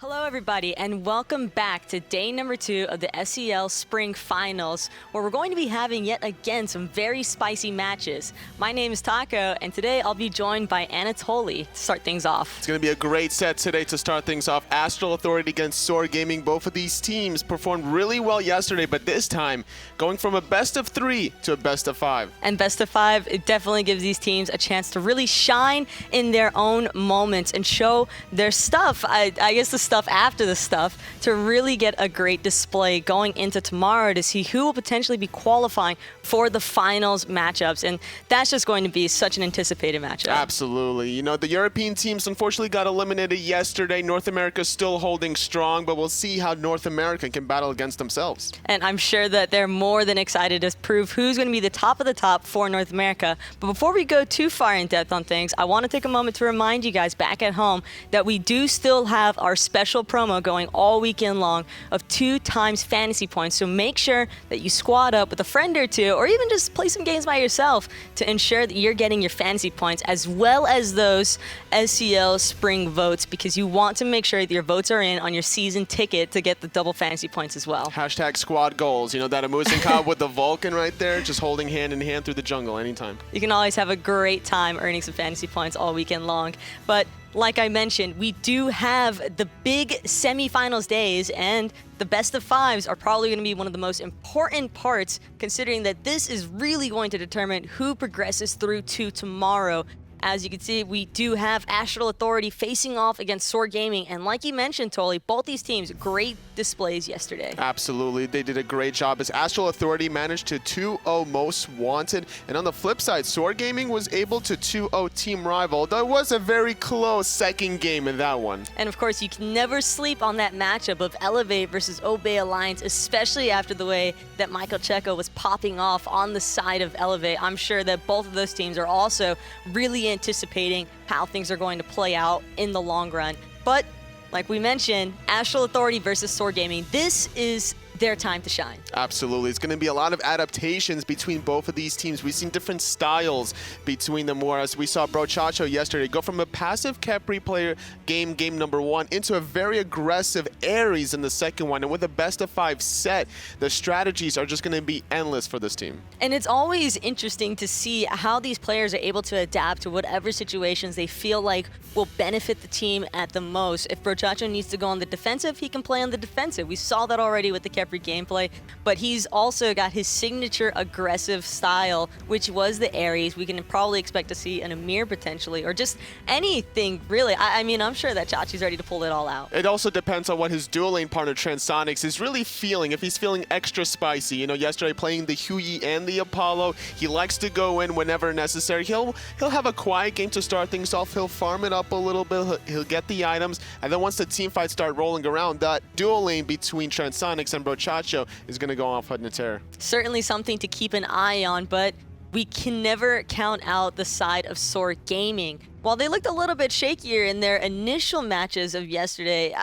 Hello everybody and welcome back to day number 2 of the SEL Spring Finals, where we're going to be having yet again some very spicy matches. My name is Taco and today I'll be joined by Anatoly to start things off. It's going to be a great set today to start things off. Astral Authority against SoaR Gaming. Both of these teams performed really well yesterday, but this time going from a best of 3 to a best of 5. And best of 5, it definitely gives these teams a chance to really shine in their own moments and show their stuff. I guess the stuff after the stuff, to really get a great display going into tomorrow to see who will potentially be qualifying for the finals matchups. And that's just going to be such an anticipated matchup. Absolutely. You know, the European teams unfortunately got eliminated yesterday. North America's still holding strong, but we'll see how North America can battle against themselves. And I'm sure that they're more than excited to prove who's going to be the top of the top for North America. But before we go too far in depth on things, I want to take a moment to remind you guys back at home that we do still have our special promo going all weekend long of 2x fantasy points. So make sure that you squad up with a friend or two, or even just play some games by yourself to ensure that you're getting your fantasy points as well as those SEL spring votes, because you want to make sure that your votes are in on your season ticket to get the double fantasy points as well. Hashtag squad goals. You know, that Amusin Cobb with the Vulcan right there, just holding hand in hand through the jungle anytime. You can always have a great time earning some fantasy points all weekend long. But like I mentioned, we do have the big semifinals days, and the best of 5s are probably going to be one of the most important parts, considering that this is really going to determine who progresses through to tomorrow. As you can see, we do have Astral Authority facing off against SoaR Gaming. And like you mentioned, Toly, both these teams, great displays yesterday. Absolutely. They did a great job as Astral Authority managed to 2-0 Most Wanted. And on the flip side, SoaR Gaming was able to 2-0 Team Rival. That was a very close second game in that one. And of course, you can never sleep on that matchup of Elevate versus Obey Alliance, especially after the way that Michael Checo was popping off on the side of Elevate. I'm sure that both of those teams are also really anticipating how things are going to play out in the long run. But like we mentioned, Astral Authority versus SoaR Gaming, this is their time to shine. Absolutely. It's going to be a lot of adaptations between both of these teams. We've seen different styles between them, whereas we saw Brochacho yesterday go from a passive Capri player game number 1 into a very aggressive Ares in the second one. And with a best of 5 set, the strategies are just going to be endless for this team. And it's always interesting to see how these players are able to adapt to whatever situations they feel like will benefit the team at the most. If Brochacho needs to go on the defensive, he can play on the defensive. We saw that already with the Capri gameplay, but he's also got his signature aggressive style, which was the Ares. We can probably expect to see an Amir potentially, or just anything really. I mean, I'm sure that Chachi's ready to pull it all out. It also depends on what his dual lane partner Transonics is really feeling. If he's feeling extra spicy, you know, yesterday playing the Huey and the Apollo, he likes to go in whenever necessary. He'll have a quiet game to start things off. He'll farm it up a little bit. He'll get the items, and then once the team fights start rolling around, that dual lane between Transonics and Brochacho is going to go off on a tear. Certainly something to keep an eye on, but we can never count out the side of SoaR Gaming. While they looked a little bit shakier in their initial matches of yesterday,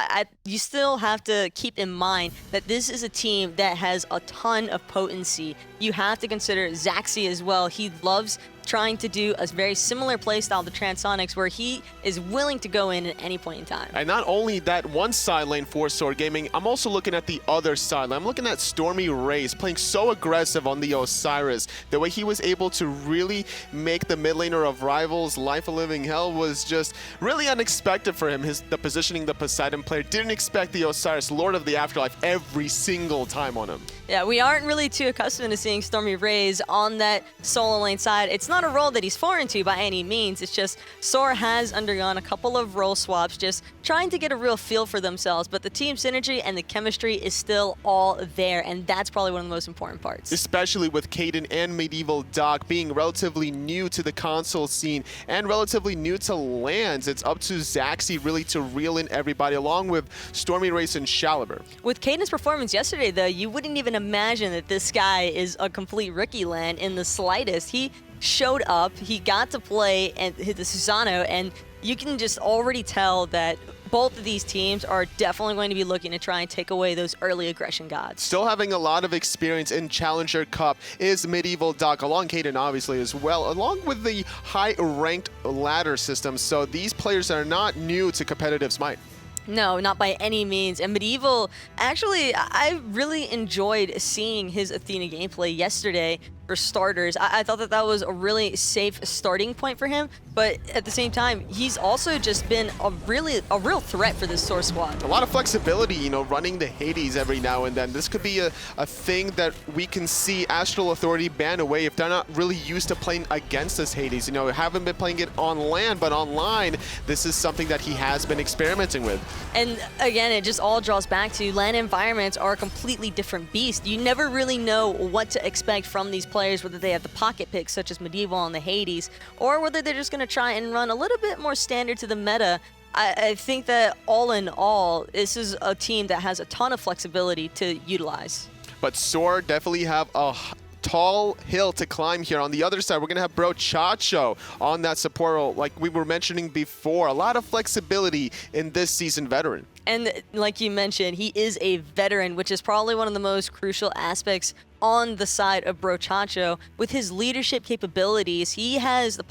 you still have to keep in mind that this is a team that has a ton of potency. You have to consider Zachsy as well. He loves trying to do a very similar playstyle to Transonics, where he is willing to go in at any point in time. And not only that one side lane for SoaR Gaming, I'm also looking at the other side lane. I'm looking at StormyRays playing so aggressive on the Osiris. The way he was able to really make the mid laner of Rivals life a living hell was just really unexpected for him. The positioning the Poseidon player didn't expect the Osiris, Lord of the Afterlife, every single time on him. Yeah, we aren't really too accustomed to seeing StormyRays on that solo lane side. It's not a role that he's foreign to by any means. It's just SoaR has undergone a couple of role swaps, just trying to get a real feel for themselves. But the team synergy and the chemistry is still all there, and that's probably one of the most important parts. Especially with Kaeydan and Medievaldoc being relatively new to the console scene and relatively new to lands. It's up to Zachsy really to reel in everybody, along with StormyRays and Shaliber. With Kaeydan's performance yesterday, though, you wouldn't even imagine that this guy is a complete rookie land in the slightest. He showed up, he got to play and hit the Susano, and you can just already tell that both of these teams are definitely going to be looking to try and take away those early aggression gods. Still having a lot of experience in Challenger Cup is MedievalDoc, along Kaeydan obviously as well, along with the high-ranked ladder system. So these players are not new to competitive Smite. No, not by any means. And Medieval, actually, I really enjoyed seeing his Athena gameplay yesterday. For starters, I thought that that was a really safe starting point for him, but at the same time, he's also just been a real threat for this SoaR squad. A lot of flexibility, you know, running the Hades every now and then. This could be a thing that we can see Astral Authority ban away if they're not really used to playing against this Hades. You know, haven't been playing it on land, but online, this is something that he has been experimenting with. And again, it just all draws back to land environments are a completely different beast. You never really know what to expect from these players, whether they have the pocket picks such as Medieval and the Hades, or whether they're just going to try and run a little bit more standard to the meta. I think that all in all, this is a team that has a ton of flexibility to utilize. But SoaR definitely have a tall hill to climb here. On the other side, we're going to have Brochacho on that support role, like we were mentioning before. A lot of flexibility in this seasoned veteran. And like you mentioned, he is a veteran, which is probably one of the most crucial aspects on the side of Brochacho. With his leadership capabilities, he has the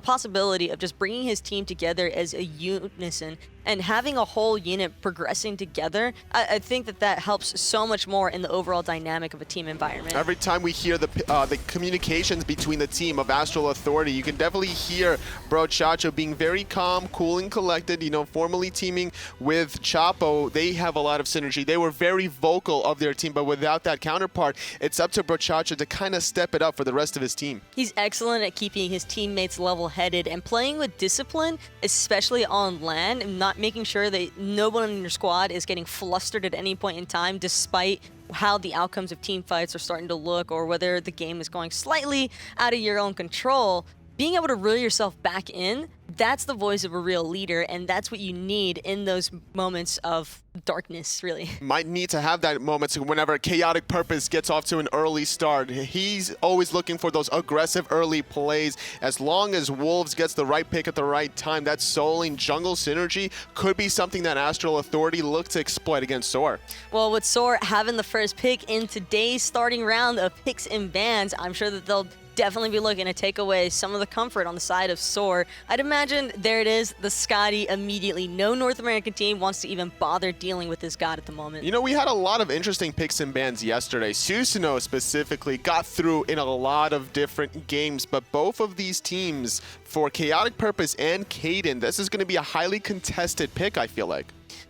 possibility of just bringing his team together as a unison and having a whole unit progressing together. I think that that helps so much more in the overall dynamic of a team environment. Every time we hear the communications between the team of Astral Authority, you can definitely hear Brochacho being very calm, cool, and collected. You know, formerly teaming with Chapo, they have a lot of synergy. They were very vocal of their team, but without that counterpart, it's up to Brochacho to kind of step it up for the rest of his team. He's excellent at keeping his teammates level-headed and playing with discipline, especially on land, and not making sure that no one in your squad is getting flustered at any point in time, despite how the outcomes of team fights are starting to look or whether the game is going slightly out of your own control. Being able to reel yourself back in, that's the voice of a real leader, and that's what you need in those moments of darkness, really. Might need to have that moment whenever KhaoticPurpose gets off to an early start. He's always looking for those aggressive early plays. As long as Wolves gets the right pick at the right time, that soloing jungle synergy could be something that Astral Authority look to exploit against SoaR. Well, with SoaR having the first pick in today's starting round of picks and bans, I'm sure that they'll definitely be looking to take away some of the comfort on the side of SoaR. I'd imagine there it is, the Scotty immediately. No North American team wants to even bother dealing with this god at the moment. You know, we had a lot of interesting picks and bans yesterday. Susanoo specifically got through in a lot of different games, but both of these teams, for KhaoticPurpose and Kaeydan, this is going to be a highly contested pick, I feel like.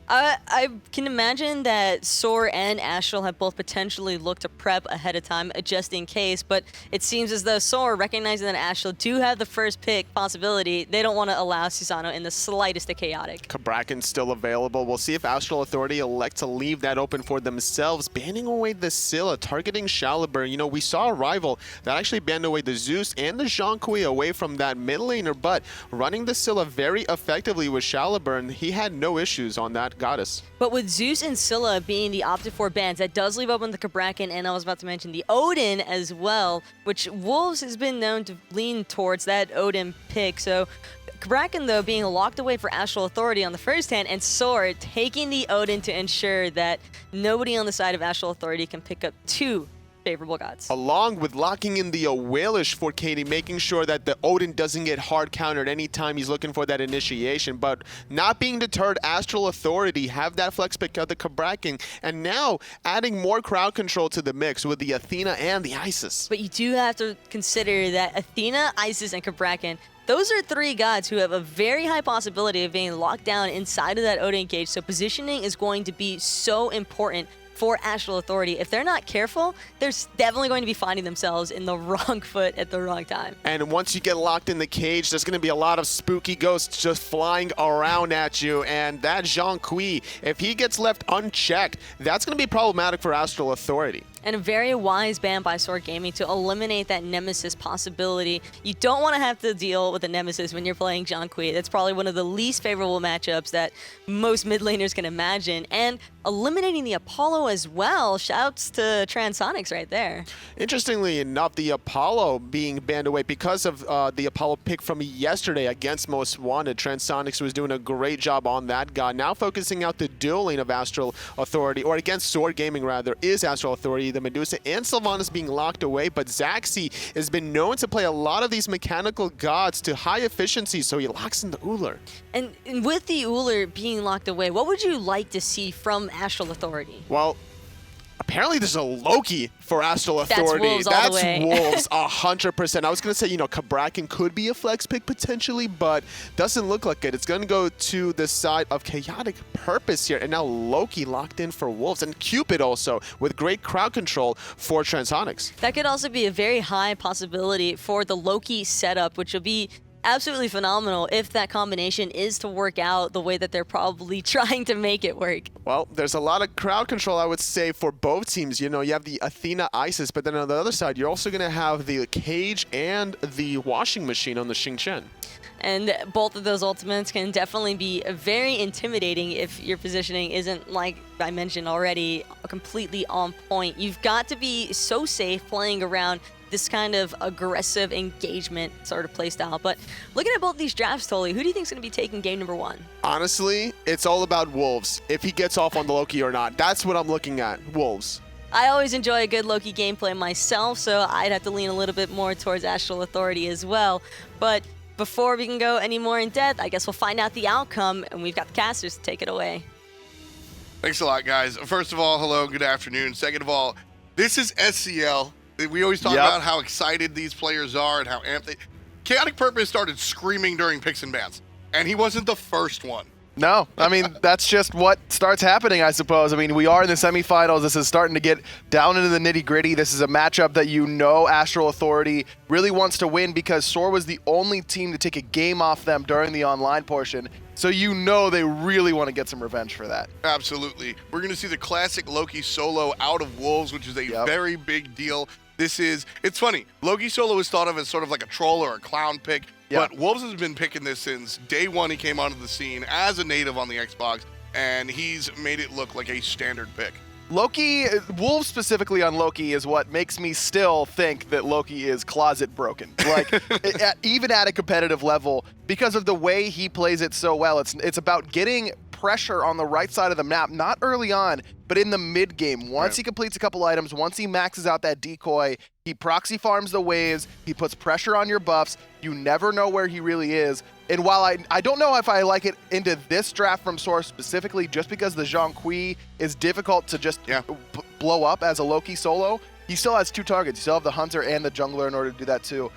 I can imagine that SoaR and Astral have both potentially looked to prep ahead of time just in case, but it seems as though SoaR, recognizing that Astral do have the first pick possibility, they don't want to allow Susanoo in the slightest to Chaotic. Cabrakan's still available. We'll see if Astral Authority elect to leave that open for themselves, banning away the Scylla, targeting Shaliburn. You know, we saw a rival that actually banned away the Zeus and the Zhong away from that mid laner, but running the Scylla very effectively with Shaliburn, he had no issues on that goddess. But with Zeus and Scylla being the opted for bans, that does leave open the Cabrakan, and I was about to mention the Odin as well, which Wolves has been known to lean towards that Odin pick. So Cabrakan, though, being locked away for Astral Authority on the first hand, and SoaR taking the Odin to ensure that nobody on the side of Astral Authority can pick up two favorable gods. Along with locking in the Awilix for Katie, making sure that the Odin doesn't get hard countered anytime he's looking for that initiation, but not being deterred, Astral Authority have that flex pick out the Cabrakan, and now adding more crowd control to the mix with the Athena and the Isis. But you do have to consider that Athena, Isis, and Cabrakan, those are three gods who have a very high possibility of being locked down inside of that Odin cage, so positioning is going to be so important for Astral Authority. If they're not careful, they're definitely going to be finding themselves in the wrong foot at the wrong time. And once you get locked in the cage, there's going to be a lot of spooky ghosts just flying around at you. And that Zhong, if he gets left unchecked, that's going to be problematic for Astral Authority. And a very wise ban by SoaR Gaming to eliminate that Nemesis possibility. You don't want to have to deal with a Nemesis when you're playing Zhong. That's probably one of the least favorable matchups that most mid laners can imagine. And eliminating the Apollo as well. Shouts to Transonics right there. Interestingly enough, the Apollo being banned away because of the Apollo pick from yesterday against Most Wanted. Transonics was doing a great job on that guy. Now focusing out the dueling of Astral Authority, or against SoaR Gaming rather, is Astral Authority. the Medusa and Sylvanas being locked away, but Zachsy has been known to play a lot of these mechanical gods to high efficiency, so he locks in the Ullr. And with the Ullr being locked away, what would you like to see from Astral Authority? Well, apparently there's a Loki for Astral Authority. Wolves all the way. Wolves 100%. I was going to say, you know, Cabrakan could be a flex pick potentially, but doesn't look like it. It's going to go to the side of KhaoticPurpose here, and now Loki locked in for Wolves, and Cupid also with great crowd control for Transonics. That could also be a very high possibility for the Loki setup, which will be absolutely phenomenal if that combination is to work out the way that they're probably trying to make it work. Well, there's a lot of crowd control, I would say, for both teams. You know, you have the Athena Isis, but then on the other side, you're also going to have the Cage and the Washing Machine on the Xing. And both of those ultimates can definitely be very intimidating if your positioning isn't, like I mentioned already, completely on point. You've got to be so safe playing around this kind of aggressive engagement sort of playstyle. But looking at both these drafts, Tolly, who do you think is going to be taking game number 1? Honestly, it's all about Wolves, if he gets off on the Loki or not. That's what I'm looking at, Wolves. I always enjoy a good Loki gameplay myself, so I'd have to lean a little bit more towards Astral Authority as well. But before we can go any more in depth, I guess we'll find out the outcome, and we've got the casters to take it away. Thanks a lot, guys. First of all, hello, good afternoon. Second of all, this is SCL. We always talk about how excited these players are and how amped they... KhaoticPurpose started screaming during picks and bans, and he wasn't the first one. No, I mean, that's just what starts happening, I suppose. I mean, we are in the semifinals. This is starting to get down into the nitty-gritty. This is a matchup that you know Astral Authority really wants to win because SoaR was the only team to take a game off them during the online portion. So you know they really want to get some revenge for that. Absolutely. We're going to see the classic Loki solo out of Wolves, which is a very big deal. It's funny, Loki solo is thought of as sort of like a troll or a clown pick, but Wolves has been picking this since day one he came onto the scene as a native on the Xbox, and he's made it look like a standard pick. Loki, Wolves specifically on Loki is what makes me still think that Loki is closet broken. Like, even at a competitive level, because of the way he plays it so well, it's about getting pressure on the right side of the map, not early on, but in the mid game. Once he completes a couple items, once he maxes out that decoy, he proxy farms the waves, he puts pressure on your buffs, you never know where he really is. And while I don't know if I like it into this draft from SoaR specifically, just because the Zhong is difficult to just blow up as a Loki solo, he still has 2 targets. You still have the Hunter and the Jungler in order to do that too.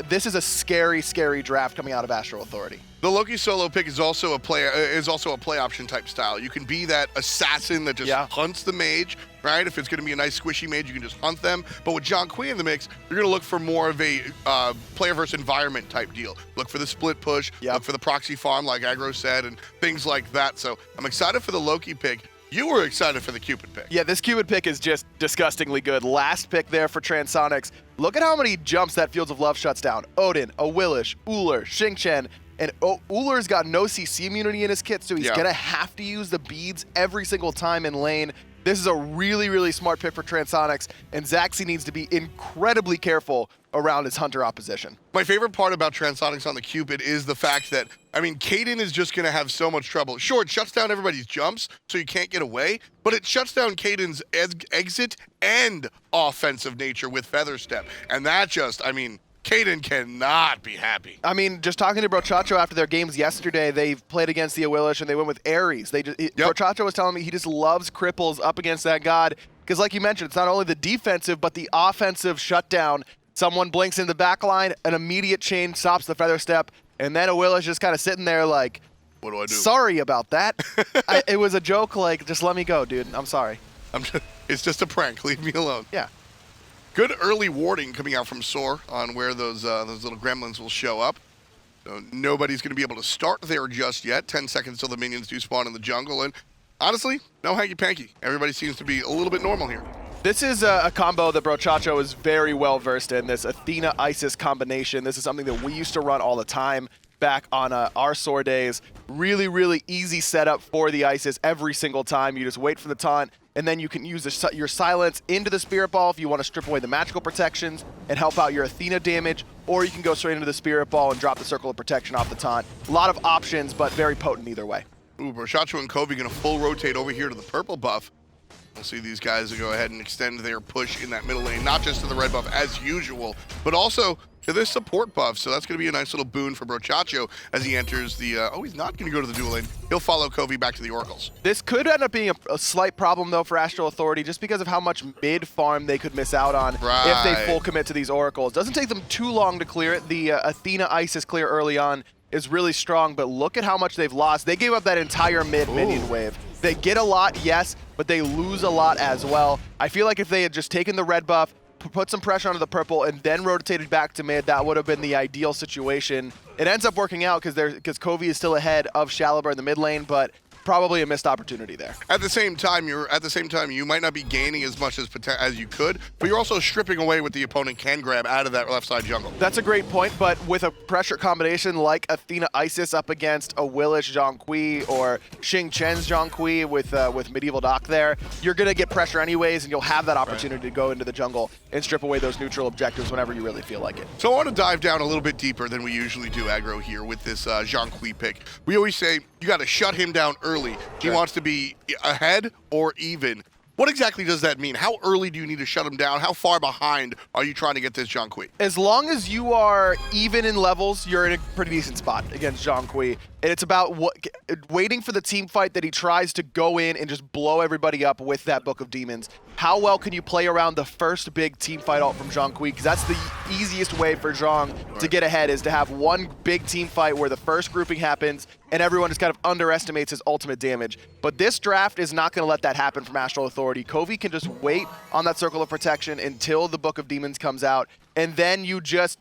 This is a scary, scary draft coming out of Astral Authority. The Loki solo pick is also a play option type style. You can be that assassin that just hunts the mage, right? If it's going to be a nice squishy mage, you can just hunt them. But with Zhong in the mix, you're going to look for more of a player versus environment type deal. Look for the split push, look for the proxy farm like Aggro said, and things like that. So I'm excited for the Loki pick. You were excited for the Cupid pick. Yeah, this Cupid pick is just disgustingly good. Last pick there for Transonics. Look at how many jumps that Fields of Love shuts down. Odin, Awilix, Ullr, Xing, and Ullr's got no CC immunity in his kit, so he's going to have to use the beads every single time in lane. This is a really, really smart pick for Transonics, and Zachsy needs to be incredibly careful around his Hunter opposition. My favorite part about Transonics on the Cupid is the fact that, I mean, Kaeydan is just going to have so much trouble. Sure, it shuts down everybody's jumps, so you can't get away, but it shuts down Kaeydan's exit and offensive nature with Feather Step. And that just, I mean, Kaeydan cannot be happy. I mean, just talking to Brochacho after their games yesterday, they played against the Awilix and they went with Ares. Brochacho was telling me he just loves cripples up against that god because, like you mentioned, it's not only the defensive but the offensive shutdown. Someone blinks in the back line, an immediate chain stops the Feather Step, and then Awilix just kind of sitting there like, what do I do? Sorry about that. It was a joke, like, just let me go, dude. I'm sorry. It's just a prank. Leave me alone. Yeah. Good early warding coming out from SoaR on where those little gremlins will show up. So nobody's going to be able to start there just yet. 10 seconds till the minions do spawn in the jungle. And honestly, no hanky-panky. Everybody seems to be a little bit normal here. This is a combo that Brochacho is very well versed in, this Athena-Isis combination. This is something that we used to run all the time back on our SoaR days. Really, really easy setup for the Isis every single time. You just wait for the taunt, and then you can use your silence into the Spirit Ball if you want to strip away the magical protections and help out your Athena damage, or you can go straight into the Spirit Ball and drop the Circle of Protection off the taunt. A lot of options, but very potent either way. Ooh, Brochacho and Coviiii going to full rotate over here to the purple buff. We'll see these guys go ahead and extend their push in that middle lane, not just to the red buff as usual, but also to this support buff. So that's going to be a nice little boon for Brochacho as he enters the... oh, he's not going to go to the dual lane. He'll follow Coviiii back to the Oracles. This could end up being a slight problem, though, for Astral Authority, just because of how much mid-farm they could miss out on if they full commit to these Oracles. Doesn't take them too long to clear it. The Athena Isis clear early on is really strong, but look at how much they've lost. They gave up that entire mid-minion wave. They get a lot, yes, but they lose a lot as well. I feel like if they had just taken the red buff, put some pressure onto the purple, and then rotated back to mid, that would have been the ideal situation. It ends up working out because Coviiii is still ahead of Shaliber in the mid lane, but probably a missed opportunity there. At the same time, you might not be gaining as much as you could, but you're also stripping away what the opponent can grab out of that left side jungle. That's a great point, but with a pressure combination like Athena Isis up against Awilix Zhong or Xing Chen's Zhong with themedievaldoc there, you're gonna get pressure anyways, and you'll have that opportunity to go into the jungle and strip away those neutral objectives whenever you really feel like it. So I want to dive down a little bit deeper than we usually do, aggro, here with this Zhong pick. We always say you got to shut him down early. He wants to be ahead or even. What exactly does that mean? How early do you need to shut him down? How far behind are you trying to get this Zhong? As long as you are even in levels, you're in a pretty decent spot against Zhong. And it's about waiting for the team fight that he tries to go in and just blow everybody up with that Book of Demons. How well can you play around the first big team fight ult from Zhong? Because that's the easiest way for Zhong to get ahead, is to have one big team fight where the first grouping happens and everyone just kind of underestimates his ultimate damage. But this draft is not going to let that happen from Astral Authority. Coviiii can just wait on that Circle of Protection until the Book of Demons comes out, and then you just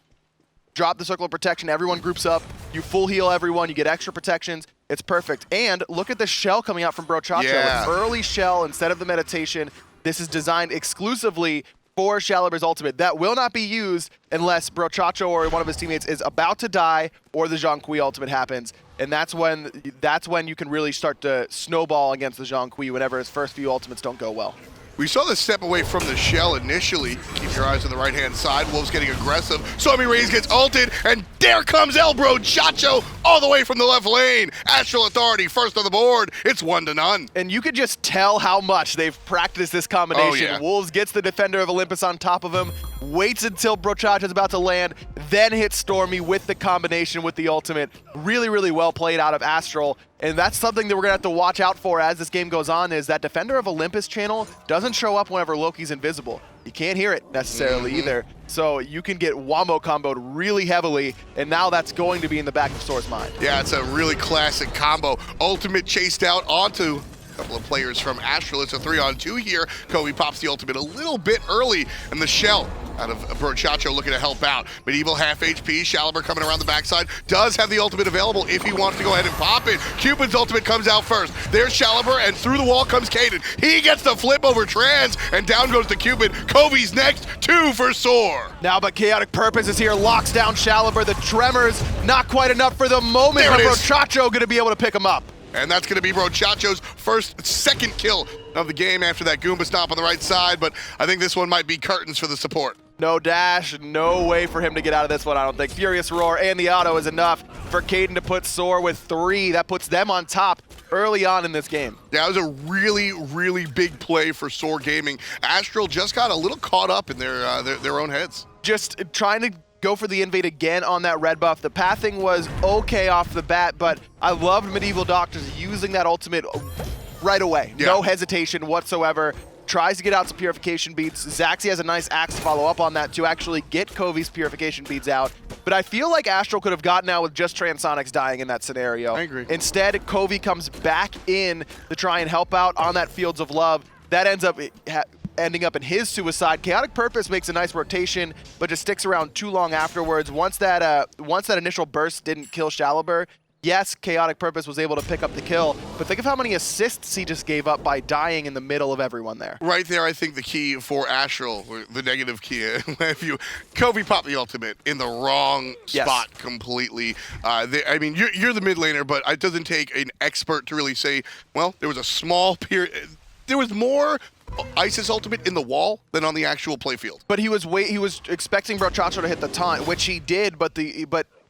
drop the Circle of Protection, everyone groups up, you full heal everyone, you get extra protections, it's perfect. And look at the shell coming out from Brochacho. An early shell instead of the meditation. This is designed exclusively for Shaliber's ultimate. That will not be used unless Brochacho or one of his teammates is about to die or the Zhong ultimate happens. And that's when you can really start to snowball against the Zhong whenever his first few ultimates don't go well. We saw this step away from the shell initially. Keep your eyes on the right-hand side. Wolves getting aggressive. StormyRays gets ulted, and there comes Brochacho all the way from the left lane. Astral Authority first on the board. It's 1-0. And you could just tell how much they've practiced this combination. Oh, yeah. Wolves gets the Defender of Olympus on top of him, waits until Brochacho's about to land, then hits Stormy with the combination with the ultimate. Really, really well played out of Astral. And that's something that we're going to have to watch out for as this game goes on, is that Defender of Olympus channel doesn't show up whenever Loki's invisible. You can't hear it necessarily either. So you can get wombo comboed really heavily, and now that's going to be in the back of SoaR's mind. Yeah, it's a really classic combo. Ultimate chased out onto a couple of players from Astral. It's a 3-on-2 here. Coviiii pops the ultimate a little bit early, and the shell out of Brochacho looking to help out. Medieval half HP, Shaliber coming around the backside, does have the ultimate available if he wants to go ahead and pop it. Cupid's ultimate comes out first. There's Shaliber, and through the wall comes Kaeydan. He gets the flip over Trans, and down goes the Cupid. Coviii's next, 2 for SoaR. Now, but KhaoticPurpose is here, locks down Shaliber. The Tremors, not quite enough for the moment, but Brochacho gonna be able to pick him up. And that's going to be Brochacho's second kill of the game after that Goomba stomp on the right side, but I think this one might be curtains for the support. No dash, no way for him to get out of this one, I don't think. Furious Roar and the auto is enough for Kaeydan to put SoaR with 3. That puts them on top early on in this game. That was a really, really big play for SoaR Gaming. Astral just got a little caught up in their own heads. Just trying to go for the invade again on that red buff. The pathing was okay off the bat, but I loved themedievaldoc just using that ultimate right away. No hesitation whatsoever. Tries to get out some purification beads. Zachsy has a nice axe to follow up on that to actually get Coviii's purification beads out. But I feel like Astral could have gotten out with just Transonics dying in that scenario. I agree. Instead, Coviiii comes back in to try and help out on that Fields of Love. That ends up ending up in his suicide. KhaoticPurpose makes a nice rotation, but just sticks around too long afterwards. Once that initial burst didn't kill Shaliber, yes, KhaoticPurpose was able to pick up the kill, but think of how many assists he just gave up by dying in the middle of everyone there. Right there, I think the key for Astral, or the negative key, if you Coviiii popped the ultimate in the wrong spot completely. I mean, you're the mid laner, but it doesn't take an expert to really say, well, there was a small period. There was more Isis ultimate in the wall than on the actual playfield. But he was expecting Brochacho to hit the taunt, which he did, but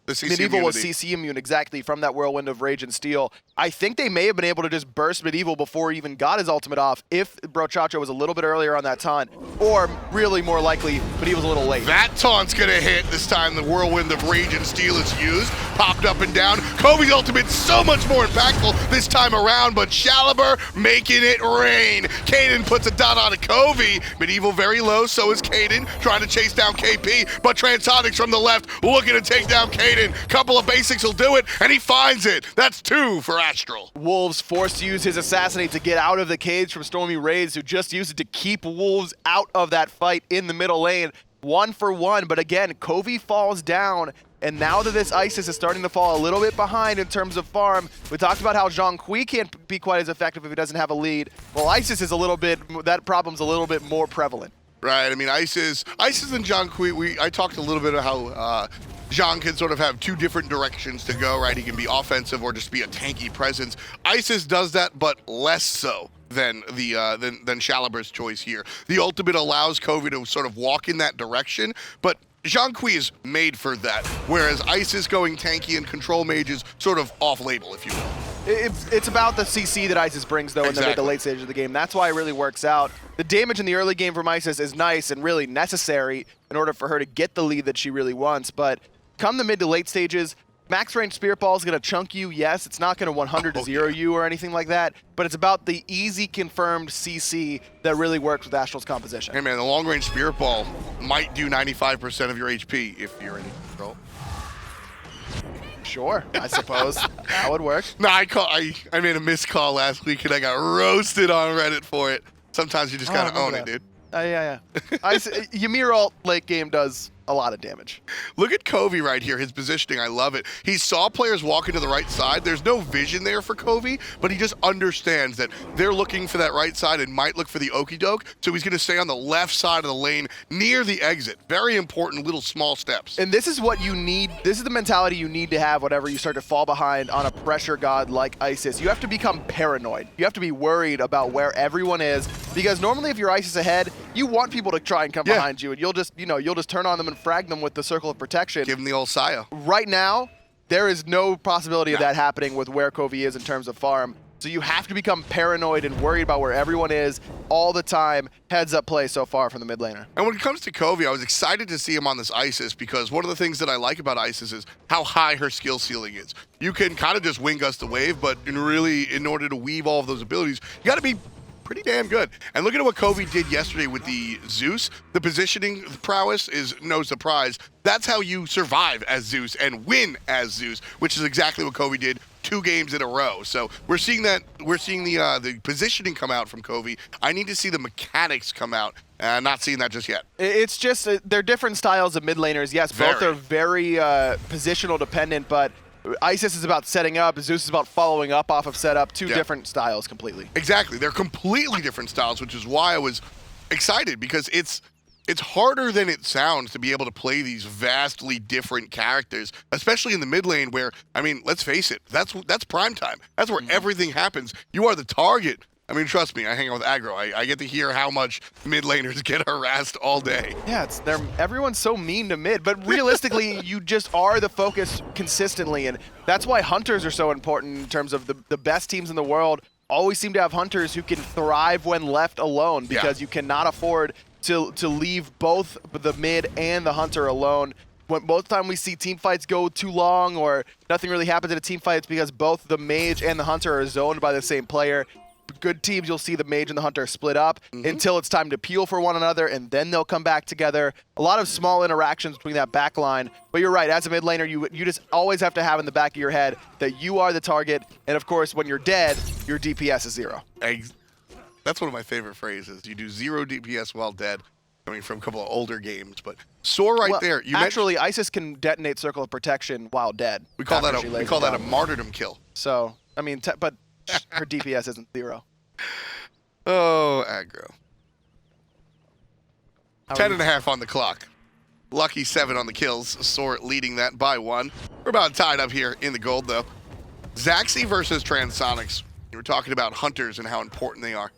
The CC Medieval was immunity. CC immune exactly from that Whirlwind of Rage and Steel. I think they may have been able to just burst Medieval before he even got his ultimate off if Brochacho was a little bit earlier on that taunt, or really more likely, Medieval's a little late. That taunt's gonna hit this time. The Whirlwind of Rage and Steel is used. Popped up and down. Coviii's ultimate so much more impactful this time around, but Shaliber making it rain. Kaeydan puts a dot on a Coviiii. Medieval very low, so is Kaeydan, trying to chase down KP, but Transonics from the left looking to take down Kaeydan. Couple of basics will do it, and he finds it. That's 2 for Astral. Wolves forced to use his Assassinate to get out of the cage from StormyRays, who just used it to keep Wolves out of that fight in the middle lane. 1 for 1, but again, Coviiii falls down, and now that this Isis is starting to fall a little bit behind in terms of farm, we talked about how Zhong can't be quite as effective if he doesn't have a lead. Well, Isis is a little bit, that problem's a little bit more prevalent. Right, I mean, Isis and Zhong, I talked a little bit about how Zhong can sort of have 2 different directions to go, right? He can be offensive or just be a tanky presence. Isis does that, but less so than Shaliber's choice here. The ultimate allows Coviiii to sort of walk in that direction, but Zhong is made for that, whereas Isis going tanky and control mage is sort of off-label, if you will. It's about the CC that Isis brings, though, in the late stage of the game. That's why it really works out. The damage in the early game from Isis is nice and really necessary in order for her to get the lead that she really wants, but come the mid to late stages, max range Spirit Ball is going to chunk you, yes. It's not going to 100 to 0 you or anything like that, but it's about the easy confirmed CC that really works with Astral's composition. Hey man, the long range Spirit Ball might do 95% of your HP if you're in control. Sure, I suppose. That would work. No, I made a missed call last week and I got roasted on Reddit for it. Sometimes you just gotta own it, dude. Yeah. Ymir ult late game does a lot of damage. Look at Coviiii right here, his positioning, I love it. He saw players walking to the right side. There's no vision there for Coviiii, but he just understands that they're looking for that right side and might look for the okie doke, so he's gonna stay on the left side of the lane near the exit. Very important little small steps. And this is what you need, this is the mentality you need to have whenever you start to fall behind on a pressure god like Isis. You have to become paranoid. You have to be worried about where everyone is, because normally if you're Isis ahead, you want people to try and come behind you, and you'll just turn on them and frag them with the circle of protection. Give them the old Saya. Right now, there is no possibility of that happening with where Coviiii is in terms of farm. So you have to become paranoid and worried about where everyone is all the time. Heads up play so far from the mid laner. And when it comes to Coviiii, I was excited to see him on this Isis because one of the things that I like about Isis is how high her skill ceiling is. You can kind of just wing gust the wave, but in order to weave all of those abilities, you got to be pretty damn good. And look at what Coviiii did yesterday with the Zeus. The positioning prowess is no surprise. That's how you survive as Zeus and win as Zeus, which is exactly what Coviiii did 2 games in a row. So we're seeing that. We're seeing the positioning come out from Coviiii. I need to see the mechanics come out. Not seeing that just yet. It's just they're different styles of mid laners. Yes, both are very positional dependent, but Isis is about setting up, Zeus is about following up off of setup. 2 different styles completely. Exactly. They're completely different styles, which is why I was excited, because it's harder than it sounds to be able to play these vastly different characters, especially in the mid lane where, I mean, let's face it, that's prime time. That's where everything happens. You are the target. I mean, trust me, I hang out with aggro. I get to hear how much mid laners get harassed all day. Yeah, everyone's so mean to mid, but realistically, you just are the focus consistently, and that's why hunters are so important in terms of the best teams in the world always seem to have hunters who can thrive when left alone, because you cannot afford to leave both the mid and the hunter alone. When both time we see team fights go too long or nothing really happens in a team fight, it's because both the mage and the hunter are zoned by the same player. Good teams, you'll see the mage and the hunter split up until it's time to peel for one another, and then they'll come back together. A lot of small interactions between that back line, but you're right, as a mid laner, you just always have to have in the back of your head that you are the target, and of course, when you're dead, your DPS is 0. That's one of my favorite phrases. You do 0 DPS while dead, coming from a couple of older games, but SoaR there. Actually, Isis can detonate Circle of Protection while dead. We call that a martyrdom kill. So, I mean, but her DPS isn't 0. Oh, aggro. 10.5 on the clock. Lucky 7 on the kills. SoaR leading that by 1. We're about tied up here in the gold, though. Zachsy versus Transonics. You were talking about hunters and how important they are.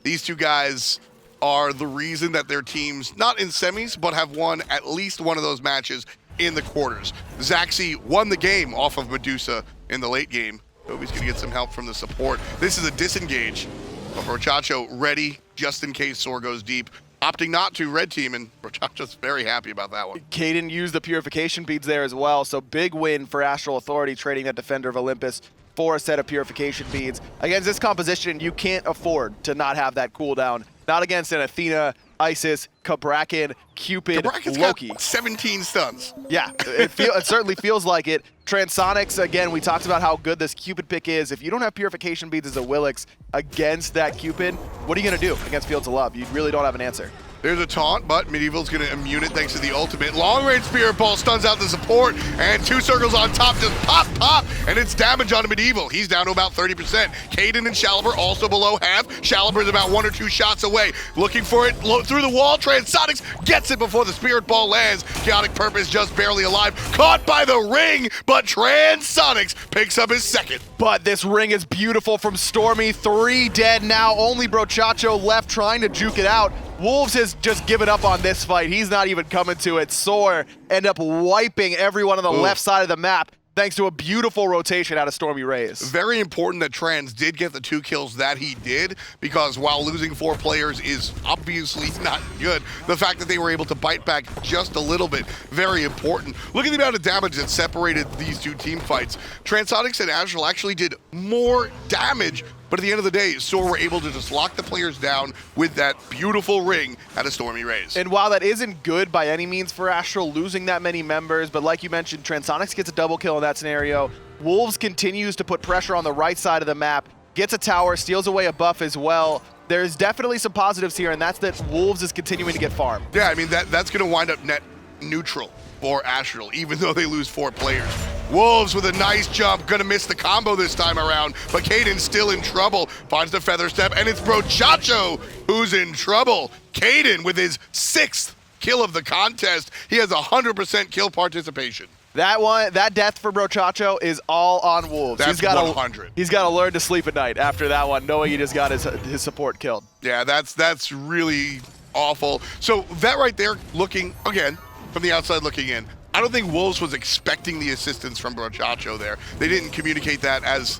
These 2 guys are the reason that their teams, not in semis, but have won at least one of those matches in the quarters. Zachsy won the game off of Medusa in the late game. Koviii's gonna get some help from the support. This is a disengage. But Brochacho ready just in case SoaR goes deep. Opting not to red team, and Brochacho's very happy about that one. Kaeydan used the purification beads there as well, so big win for Astral Authority trading that Defender of Olympus for a set of purification beads. Against this composition, you can't afford to not have that cooldown. Not against an Athena, Isis, Cabrakan, Cupid, Cabrakan's Loki. got 17 stuns. Yeah, it certainly feels like it. Transonics, again, we talked about how good this Cupid pick is. If you don't have purification beads as a Awilix against that Cupid, what are you going to do against Fields of Love? You really don't have an answer. There's a taunt, but Medieval's going to immune it thanks to the ultimate. Long-range Spirit Ball stuns out the support, and 2 circles on top just pop, pop, and it's damage on Medieval. He's down to about 30%. Kaeydan and Shaliber also below half. Shaliber's about 1 or 2 shots away. Looking for it through the wall. Transonics gets it before the Spirit Ball lands. KhaoticPurpose just barely alive. Caught by the ring, but Transonics picks up his second. But this ring is beautiful from Stormy. 3 dead now. Only Brochacho left trying to juke it out. Wolves has just given up on this fight. He's not even coming to it. SoaR end up wiping everyone on the left side of the map thanks to a beautiful rotation out of StormyRays. Very important that Trans did get the 2 kills that he did, because while losing 4 players is obviously not good, the fact that they were able to bite back just a little bit, very important. Look at the amount of damage that separated these 2 team fights. Transonics and Astral actually did more damage, but at the end of the day, SoaR were able to just lock the players down with that beautiful ring out of StormyRays. And while that isn't good by any means for Astral, losing that many members, but like you mentioned, Transonics gets a double kill in that scenario. Wolves continues to put pressure on the right side of the map, gets a tower, steals away a buff as well. There's definitely some positives here, and that's that Wolves is continuing to get farmed. Yeah, I mean, that's going to wind up net neutral for Astral, even though they lose 4 players. Wolves with a nice jump, gonna miss the combo this time around, but Kaeydan's still in trouble. Finds the feather step, and it's Brochacho who's in trouble. Kaeydan with his 6th kill of the contest. He has 100% kill participation. That death for Brochacho is all on Wolves. That's 100. He's got to learn to sleep at night after that one, knowing he just got his support killed. Yeah, that's really awful. So that right there, looking, again, from the outside looking in, I don't think Wolves was expecting the assistance from Brochacho there. They didn't communicate that as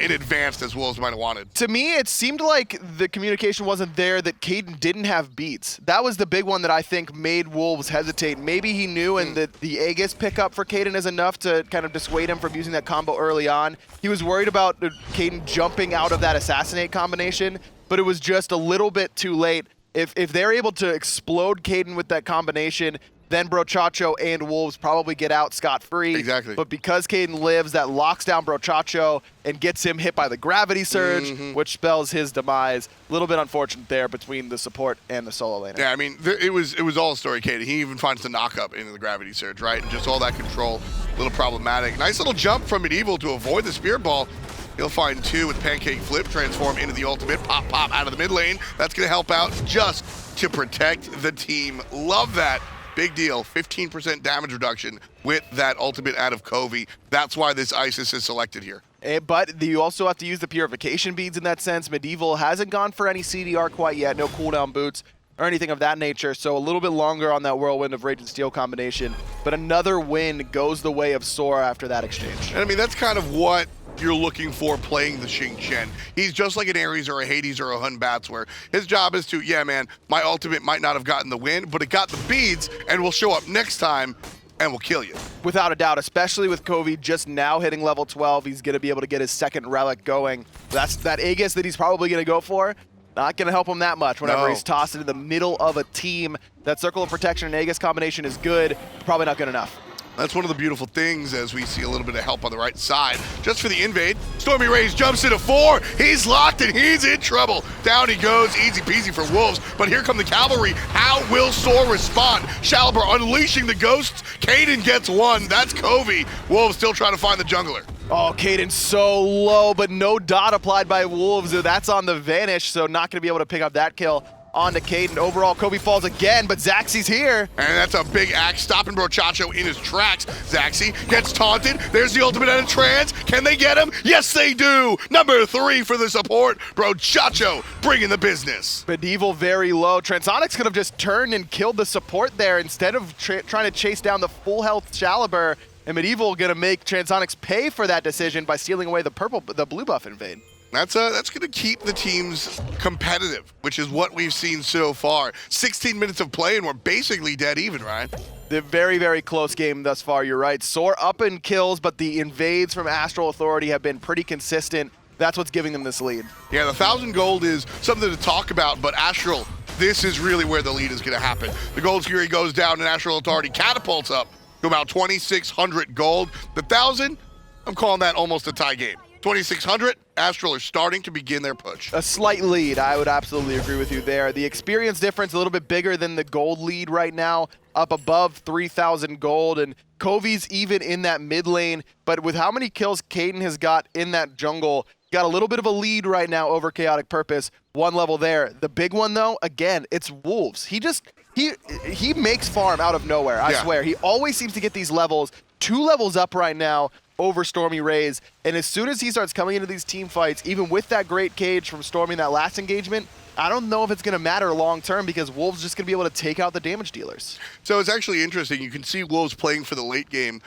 in advance as Wolves might have wanted. To me, it seemed like the communication wasn't there that Kaeydan didn't have beats. That was the big one that I think made Wolves hesitate. Maybe he knew and that the Aegis pickup for Kaeydan is enough to kind of dissuade him from using that combo early on. He was worried about Kaeydan jumping out of that Assassinate combination, but it was just a little bit too late. If they're able to explode Kaeydan with that combination, then Brochacho and Wolves probably get out scot-free. Exactly. But because Kaeydan lives, that locks down Brochacho and gets him hit by the gravity surge, which spells his demise. A little bit unfortunate there between the support and the solo laner. Yeah, I mean, it was all story Kaeydan. He even finds the knock-up into the gravity surge, right? And just all that control, a little problematic. Nice little jump from Medieval to avoid the Spirit Ball. He'll find 2 with Pancake Flip, transform into the ultimate, pop, pop out of the mid lane. That's going to help out just to protect the team. Love that. Big deal, 15% damage reduction with that ultimate out of Coviiii. That's why this Isis is selected here. But you also have to use the purification beads in that sense. Medieval hasn't gone for any CDR quite yet, no cooldown boots or anything of that nature, so a little bit longer on that Whirlwind of Rage and Steel combination. But another win goes the way of SoaR after that exchange. And I mean, that's kind of what you're looking for playing the Xing Chen. He's just like an Ares or a Hades or a Hun Bats, where his job is to, yeah, man, my ultimate might not have gotten the win, but it got the beads and will show up next time and will kill you. Without a doubt, especially with Coviiii just now hitting level 12, he's going to be able to get his second relic going. That's that Aegis that he's probably going to go for. Not going to help him that much whenever he's tossed into the middle of a team. That Circle of Protection and Aegis combination is good, probably not good enough. That's one of the beautiful things as we see a little bit of help on the right side. Just for the invade, StormyRays jumps into 4. He's locked and he's in trouble. Down he goes, easy peasy for Wolves. But here come the cavalry. How will SoaR respond? Shaliber unleashing the ghosts. Kaeydan gets 1. That's Coviiii. Wolves still trying to find the jungler. Oh, Kaeydan's so low, but no dot applied by Wolves. That's on the Vanish, so not going to be able to pick up that kill onto Kaeydan. Overall, Coviiii falls again, but Zachsy's here. And that's a big axe, stopping Brochacho in his tracks. Zachsy gets taunted. There's the ultimate out of Trans. Can they get him? Yes, they do. Number 3 for the support. Brochacho bringing the business. Medieval very low. Transonics could have just turned and killed the support there instead of trying to chase down the full health Shalibur. And Medieval gonna make Transonics pay for that decision by stealing away the blue buff invade. That's going to keep the teams competitive, which is what we've seen so far. 16 minutes of play, and we're basically dead even, Ryan. The very, very close game thus far, you're right. SoaR up in kills, but the invades from Astral Authority have been pretty consistent. That's what's giving them this lead. Yeah, the 1,000 gold is something to talk about, but Astral, this is really where the lead is going to happen. The Gold Fury goes down, and Astral Authority catapults up to about 2,600 gold. The 1,000, I'm calling that almost a tie game. 2,600, Astral are starting to begin their push. A slight lead, I would absolutely agree with you there. The experience difference a little bit bigger than the gold lead right now, up above 3,000 gold, and Coviii's even in that mid lane, but with how many kills Kaeydan has got in that jungle, got a little bit of a lead right now over KhaoticPurpose, one level there. The big one though, again, it's Wolves. He makes farm out of nowhere, I swear. He always seems to get these levels, 2 levels up right now over StormyRays, and as soon as he starts coming into these team fights, even with that great cage from Stormy in that last engagement, I don't know if it's going to matter long term because Wolves just going to be able to take out the damage dealers. So it's actually interesting. You can see Wolves playing for the late game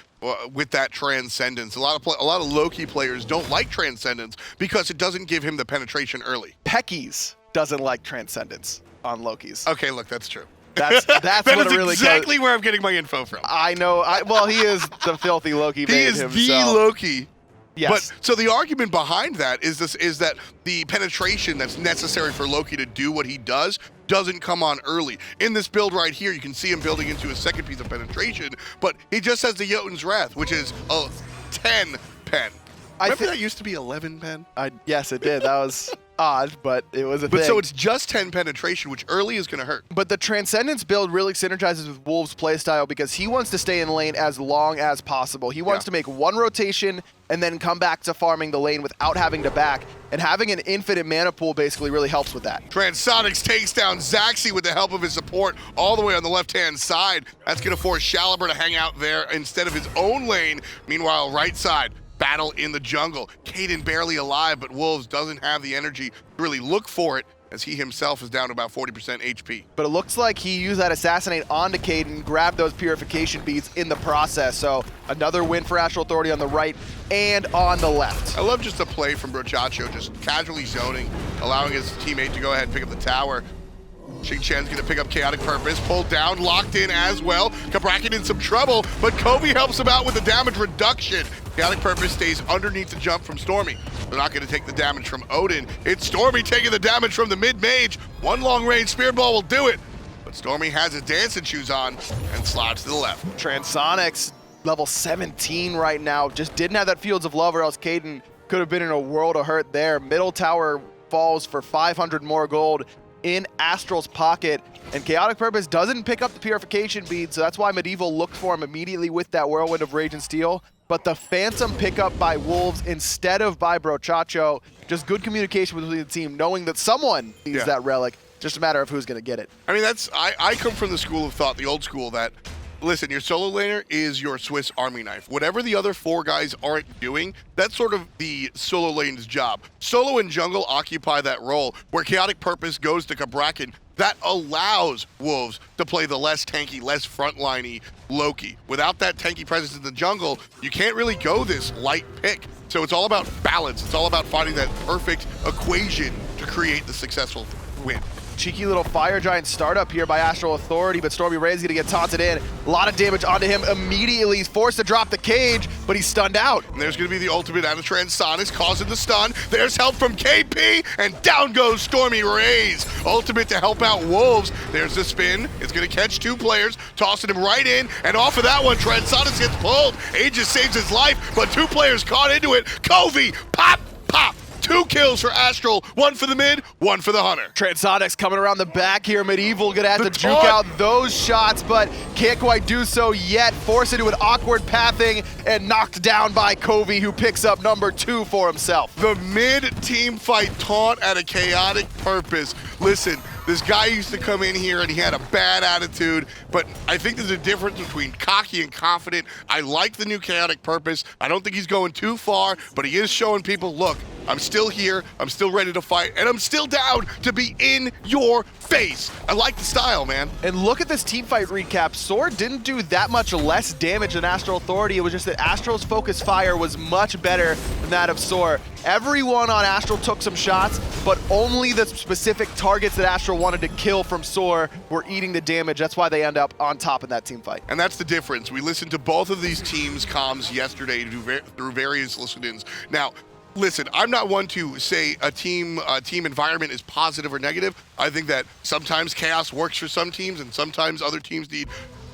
with that Transcendence. A lot of Loki players don't like Transcendence because it doesn't give him the penetration early. Peckies doesn't like Transcendence on Loki's. Okay, look, that's true. That's that what is it really exactly where I'm getting my info from. I know. Well, he is the filthy Loki He main is himself. the Loki. Yes. But so the argument behind that is that the penetration that's necessary for Loki to do what he does doesn't come on early. In this build right here, you can see him building into a second piece of penetration, but he just has the Jotun's Wrath, which is a 10 pen. Remember that used to be 11 pen? Yes, it did. That was odd, but it was a thing. But so it's just 10 penetration, which early is going to hurt. But the Transcendence build really synergizes with Wolves' playstyle because he wants to stay in lane as long as possible. He wants to make one rotation and then come back to farming the lane without having to back. And having an infinite mana pool basically really helps with that. Transonics takes down Zachsy with the help of his support all the way on the left-hand side. That's going to force Shalibur to hang out there instead of his own lane. Meanwhile, right side, battle in the jungle. Kaeydan barely alive, but Wolves doesn't have the energy to really look for it as he himself is down to about 40% HP. But it looks like he used that Assassinate onto Kaeydan, grabbed those Purification Beads in the process. So another win for Astral Authority on the right and on the left. I love just the play from Brochacho, just casually zoning, allowing his teammate to go ahead and pick up the tower. Xing Chen's gonna pick up KhaoticPurpose, pulled down, locked in as well. Cabrakan in some trouble, but Coviiii helps him out with the damage reduction. KhaoticPurpose stays underneath the jump from Stormy. They're not gonna take the damage from Odin. It's Stormy taking the damage from the mid-mage. One long-range spear ball will do it, but Stormy has his dancing shoes on and slides to the left. Transonics, level 17 right now, just didn't have that Fields of Love or else Kaeydan could have been in a world of hurt there. Middle tower falls for 500 more gold in Astral's pocket, and KhaoticPurpose doesn't pick up the Purification Bead, so that's why Medieval looked for him immediately with that Whirlwind of Rage and Steel. But the Phantom pickup by Wolves instead of by Brochacho, just good communication between the team, knowing that someone needs that relic, just a matter of who's going to get it. I mean, I come from the school of thought, the old school, that listen, your solo laner is your Swiss Army knife. Whatever the other 4 guys aren't doing, that's sort of the solo lane's job. Solo and jungle occupy that role, where KhaoticPurpose goes to Cabrakan. That allows Wolves to play the less tanky, less frontliney Loki. Without that tanky presence in the jungle, you can't really go this light pick. So it's all about balance. It's all about finding that perfect equation to create the successful win. Cheeky little Fire Giant startup here by Astral Authority, but StormyRays is going to get taunted in. A lot of damage onto him immediately. He's forced to drop the cage, but he's stunned out. And there's going to be the ultimate out of Transonics, causing the stun. There's help from KP, and down goes StormyRays. Ultimate to help out Wolves. There's the spin. It's going to catch 2 players, tossing him right in, and off of that one, Transonics gets pulled. Aegis saves his life, but 2 players caught into it. Coviiii, pop, pop. 2 kills for Astral, 1 for the mid, 1 for the Hunter. Transonics coming around the back here. Medieval gonna have to juke out those shots, but can't quite do so yet. Forced into an awkward pathing and knocked down by Coviiii, who picks up number 2 for himself. The mid-team fight taunt at a KhaoticPurpose. Listen, This guy used to come in here and he had a bad attitude, but I think there's a difference between cocky and confident. I like the new KhaoticPurpose. I don't think he's going too far, but he is showing people, look, I'm still here, I'm still ready to fight, and I'm still down to be in your face. I like the style, man. And look at this team fight recap. SoaR didn't do that much less damage than Astral Authority. It was just that Astral's focus fire was much better than that of SoaR. Everyone on Astral took some shots, but only the specific targets that Astral wanted to kill from SoaR were eating the damage. That's why they end up on top in that team fight. And that's the difference. We listened to both of these teams' comms yesterday through various listen-ins. Now, listen, I'm not one to say a team environment is positive or negative. I think that sometimes chaos works for some teams and sometimes other teams need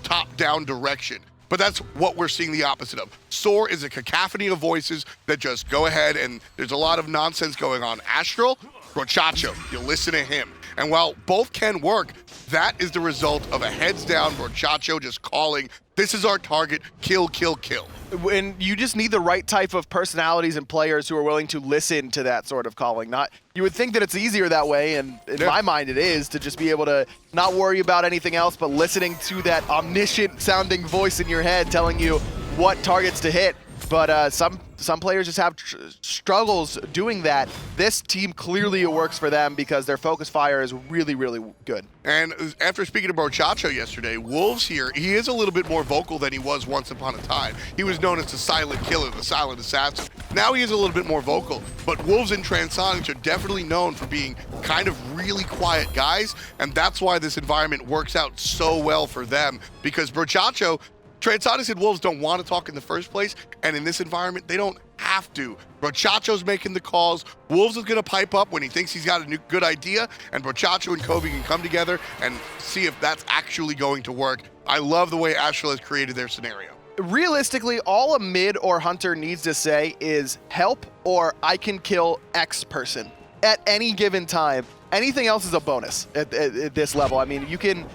top-down direction. But that's what we're seeing the opposite of. SoaR is a cacophony of voices that just go ahead, and there's a lot of nonsense going on. Astral, Brochacho, you listen to him. And while both can work, that is the result of a heads-down Brochacho just calling, this is our target, kill, kill, kill. And you just need the right type of personalities and players who are willing to listen to that sort of calling. You would think that it's easier that way, and in my mind it is, to just be able to not worry about anything else, but listening to that omniscient sounding voice in your head telling you what targets to hit. But some players just have struggles doing that. This team, clearly it works for them because their focus fire is really, really good. And after speaking to Brochacho yesterday, Wolves here, he is a little bit more vocal than he was once upon a time. He was known as the silent killer, the silent assassin. Now he is a little bit more vocal, but Wolves and Transonics are definitely known for being kind of really quiet guys, and that's why this environment works out so well for them, because Brochacho, Transonics and Wolves don't want to talk in the first place, and in this environment, they don't have to. Brochacho's making the calls. Wolves is going to pipe up when he thinks he's got a good idea, and Brochacho and Coviiii can come together and see if that's actually going to work. I love the way Astral has created their scenario. Realistically, all a mid or hunter needs to say is help or I can kill X person at any given time. Anything else is a bonus at this level. I mean, you can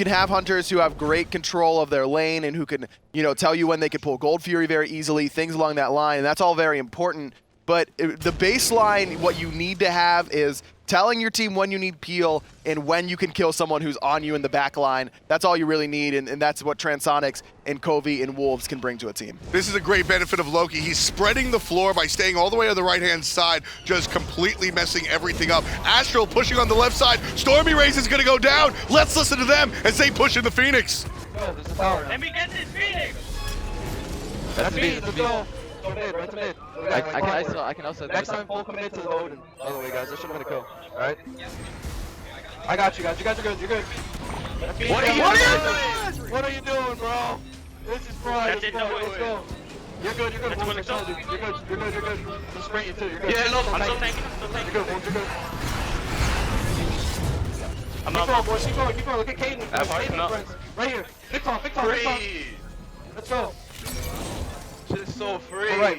have hunters who have great control of their lane and who can, tell you when they can pull Gold Fury very easily, things along that line, and that's all very important. But the baseline, what you need to have is telling your team when you need peel and when you can kill someone who's on you in the back line. That's all you really need, and that's what Transonics and Coviiii and Wolves can bring to a team. This is a great benefit of Loki. He's spreading the floor by staying all the way on the right-hand side, just completely messing everything up. Astral pushing on the left side. StormyRays is going to go down. Let's listen to them as they push in the Phoenix. Oh, there's a tower. Let me get this Phoenix! That's me, let's go. Right to mid. I can also Next time, full commit to the Odin. By the way, guys, that should have been a kill. Alright? I got you guys. You guys are good. You're good. What are you doing, bro? This is pride. Let's go. You're good. You're good. Wolves, you're good. I'm sprinting too. You're good. Yeah, look, I'm still tanking. You're good. Wolves, you're good. I'm Keep up. going, boys. Keep going. Look at Kaeydan. Kaeydan, friends. Right here. Big talk. Let's go. Just so free. Oh, right.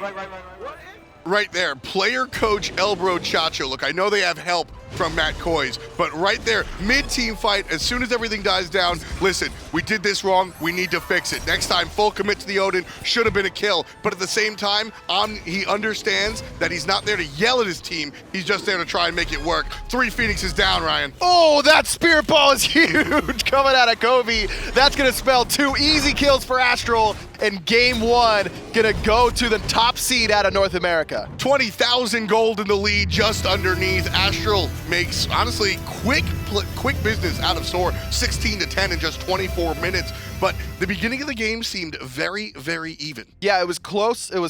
Right there, player coach El Brochacho. Look, I know they have help from Matt Koiz, but right there, mid-team fight, as soon as everything dies down, listen, we did this wrong, we need to fix it. Next time, full commit to the Odin, should have been a kill, but at the same time, he understands that he's not there to yell at his team, he's just there to try and make it work. 3 Phoenixes down, Ryan. Oh, that spirit ball is huge coming out of Coviiii. That's going to spell 2 easy kills for Astral, and game 1 going to go to the top seed out of North America. 20,000 gold in the lead just underneath. Astral makes, honestly, quick business out of SoaR, 16-10 in just 24 minutes. But the beginning of the game seemed very, very even. Yeah, it was close. And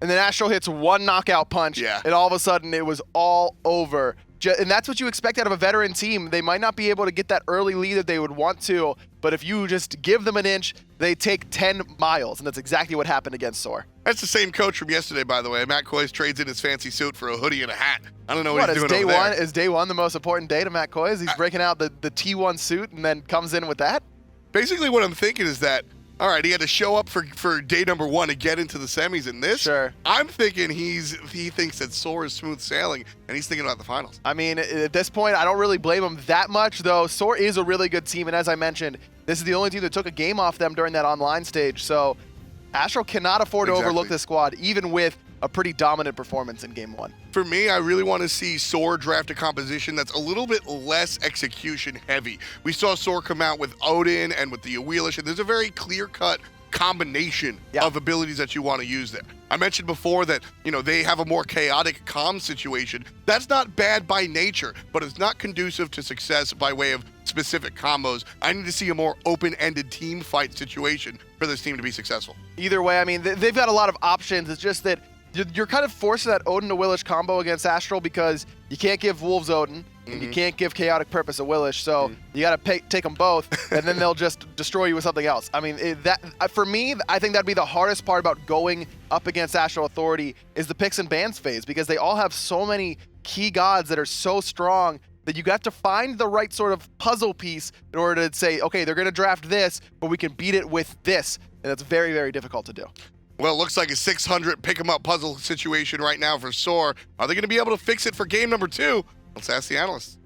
then Astral hits 1 knockout punch. Yeah. And all of a sudden, it was all over. And that's what you expect out of a veteran team. They might not be able to get that early lead that they would want to, but if you just give them an inch, they take 10 miles, and that's exactly what happened against SoaR. That's the same coach from yesterday, by the way. Matt Koiz trades in his fancy suit for a hoodie and a hat. I don't know what he's doing over there. Is day one the most important day to Matt Koiz? He's breaking out the T1 suit and then comes in with that? Basically what I'm thinking is that, all right, he had to show up for day number 1 to get into the semis in this. Sure. I'm thinking he thinks that SoaR is smooth sailing, and he's thinking about the finals. I mean, at this point, I don't really blame him that much, though. SoaR is a really good team, and as I mentioned, this is the only team that took a game off them during that online stage, so Astral cannot afford to overlook this squad, even with a pretty dominant performance in game 1. For me, I really want to see SoaR draft a composition that's a little bit less execution heavy. We saw SoaR come out with Odin and with the Awilix, and there's a very clear-cut combination of abilities that you want to use there. I mentioned before that, you know, they have a more chaotic comm situation. That's not bad by nature, but it's not conducive to success by way of specific combos. I need to see a more open-ended team fight situation for this team to be successful. Either way, I mean, they've got a lot of options. It's just that you're kind of forced to that Odin Awilix combo against Astral because you can't give Wolves Odin, and you can't give KhaoticPurpose Awilix, so you got to take them both, and then they'll just destroy you with something else. I mean, for me, I think that'd be the hardest part about going up against Astral Authority is the picks and bans phase, because they all have so many key gods that are so strong that you got to find the right sort of puzzle piece in order to say, okay, they're going to draft this, but we can beat it with this, and that's very, very difficult to do. Well, it looks like a 600 pick-em-up puzzle situation right now for SoaR. Are they going to be able to fix it for game number 2? Let's ask the analysts.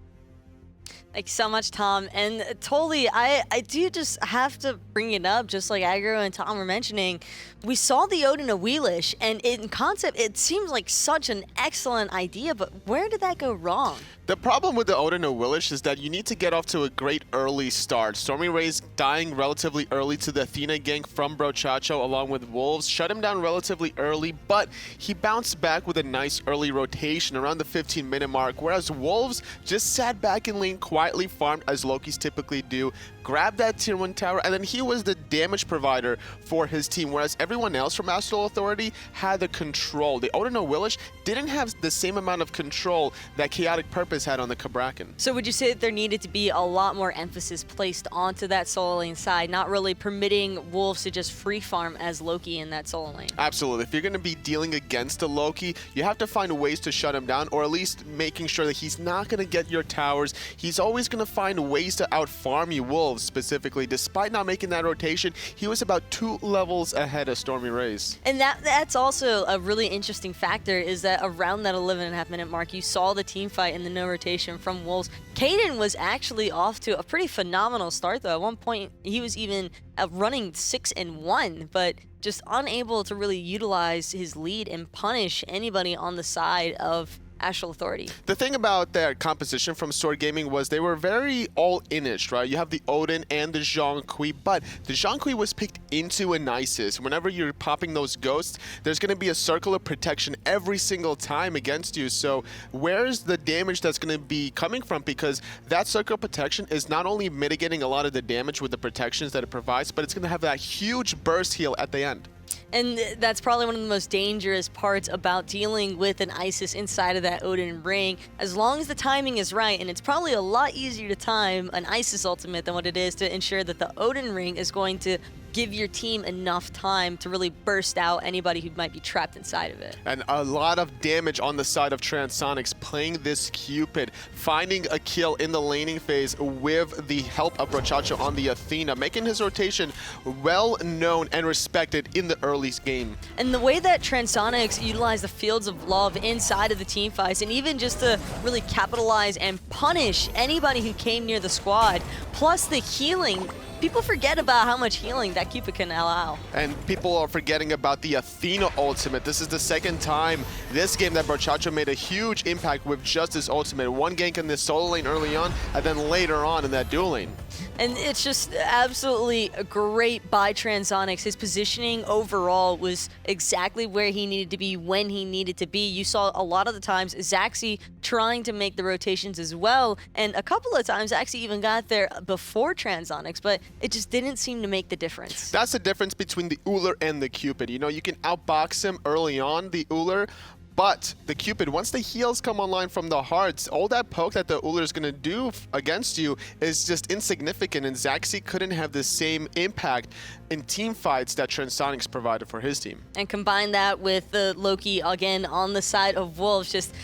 Thanks so much, Tom. And totally, I do just have to bring it up, just like Aggro and Tom were mentioning. We saw the Odin Awilix, and in concept, it seems like such an excellent idea, but where did that go wrong? The problem with the Odin Awilix is that you need to get off to a great early start. StormyRays dying relatively early to the Athena gank from Brochacho along with Wolves shut him down relatively early, but he bounced back with a nice early rotation around the 15-minute mark, whereas Wolves just sat back in lane, quietly farmed as Lokis typically do, grabbed that tier 1 tower, and then he was the damage provider for his team, whereas everyone else from Astral Authority had the control. The Odin Awilix didn't have the same amount of control that KhaoticPurpose had on the Cabrakan. So would you say that there needed to be a lot more emphasis placed onto that solo lane side, not really permitting Wolves to just free farm as Loki in that solo lane? Absolutely. If you're going to be dealing against a Loki, you have to find ways to shut him down, or at least making sure that he's not going to get your towers. He's always going to find ways to out-farm you, Wolves specifically. Despite not making that rotation, he was about 2 levels ahead of StormyRays. And that's also a really interesting factor, is that around that 11.5-minute mark, you saw the team fight and the no rotation from Wolves. Kaeydan was actually off to a pretty phenomenal start, though. At one point, he was even running 6-1, but just unable to really utilize his lead and punish anybody on the side of Astral Authority. The thing about their composition from SoaR Gaming was they were very all-in-ish, right? You have the Odin and the Zhong, but the Zhong was picked into an Isis. Whenever you're popping those ghosts, there's going to be a circle of protection every single time against you. So where's the damage that's going to be coming from? Because that circle of protection is not only mitigating a lot of the damage with the protections that it provides, but it's going to have that huge burst heal at the end. And that's probably one of the most dangerous parts about dealing with an Isis inside of that Odin ring. As long as the timing is right, and it's probably a lot easier to time an Isis ultimate than what it is to ensure that the Odin ring is going to give your team enough time to really burst out anybody who might be trapped inside of it. And a lot of damage on the side of Transonics playing this Cupid, finding a kill in the laning phase with the help of Brochacho on the Athena, making his rotation well known and respected in the early game. And the way that Transonics utilize the Fields of Love inside of the team fights, and even just to really capitalize and punish anybody who came near the squad, plus the healing. People forget about how much healing that Cupid can allow. And people are forgetting about the Athena ultimate. This is the second time this game that Brochacho made a huge impact with just this ultimate. One gank in this solo lane early on, and then later on in that dual lane. And it's just absolutely great by Transonics. His positioning overall was exactly where he needed to be when he needed to be. You saw a lot of the times Zachsy trying to make the rotations as well, and a couple of times Zachsy even got there before Transonics, but it just didn't seem to make the difference. That's the difference between the Ullr and the Cupid. You know, you can outbox him early on, the Ullr, but the Cupid, once the heals come online from the hearts, all that poke that the Ullr is going to do against you is just insignificant, and Zachsy couldn't have the same impact in team fights that Transonics provided for his team. And combine that with the Loki, again, on the side of Wolves, just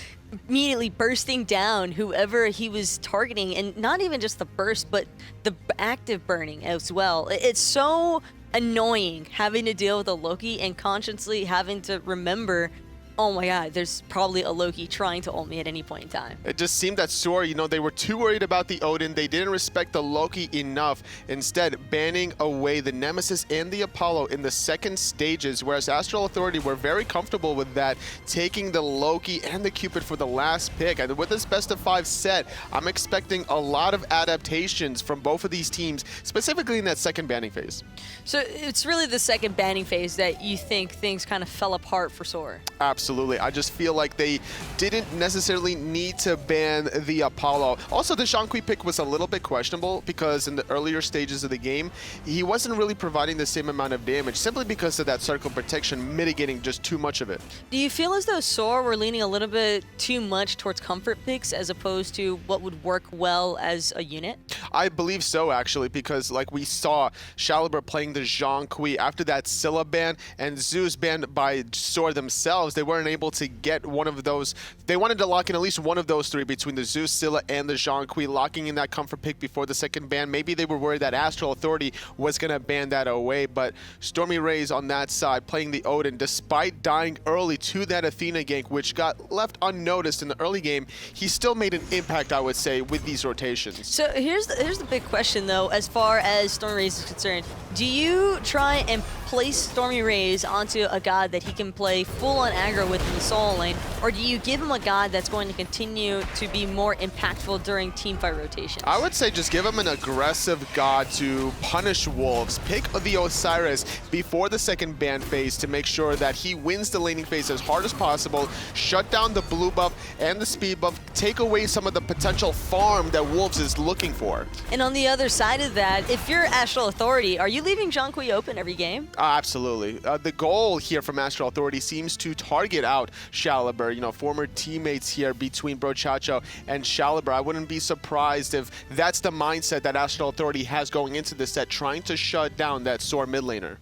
immediately bursting down whoever he was targeting, and not even just the burst, but the active burning as well. It's so annoying having to deal with a Loki and consciously having to remember oh my god, there's probably a Loki trying to ult me at any point in time. It just seemed that SoaR, you know, they were too worried about the Odin. They didn't respect the Loki enough, instead banning away the Nemesis and the Apollo in the second stages, whereas Astral Authority were very comfortable with that, taking the Loki and the Cupid for the last pick. And with this best of 5 set, I'm expecting a lot of adaptations from both of these teams, specifically in that second banning phase. So it's really the second banning phase that you think things kind of fell apart for SoaR. Absolutely. I just feel like they didn't necessarily need to ban the Apollo. Also, the Zhong pick was a little bit questionable because in the earlier stages of the game, he wasn't really providing the same amount of damage simply because of that circle protection mitigating just too much of it. Do you feel as though SoaR were leaning a little bit too much towards comfort picks as opposed to what would work well as a unit? I believe so, actually, because like we saw Shaliber playing the Zhong after that Scylla ban and Zeus banned by SoaR themselves, they weren't able to get one of those. They wanted to lock in at least one of those three between the Zeus, Scylla, and the Zhong, locking in that comfort pick before the second ban. Maybe they were worried that Astral Authority was going to ban that away, but StormyRays on that side playing the Odin, despite dying early to that Athena gank, which got left unnoticed in the early game, he still made an impact, I would say, with these rotations. So here's the big question, though, as far as StormyRays is concerned. Do you try and place StormyRays onto a god that he can play full-on aggro with in the solo lane, or do you give him a god that's going to continue to be more impactful during teamfight rotations? I would say just give him an aggressive god to punish Wolves. Pick the Osiris before the second ban phase to make sure that he wins the laning phase as hard as possible, shut down the blue buff and the speed buff, take away some of the potential farm that Wolves is looking for. And on the other side of that, if you're Astral Authority, are you leaving Zhong open every game? Absolutely. The goal here from Astral Authority seems to target out Shaliber, you know, former teammates here between Brochacho and Shaliber. I wouldn't be surprised if that's the mindset that Astral Authority has going into this set, trying to shut down that SoaR mid laner.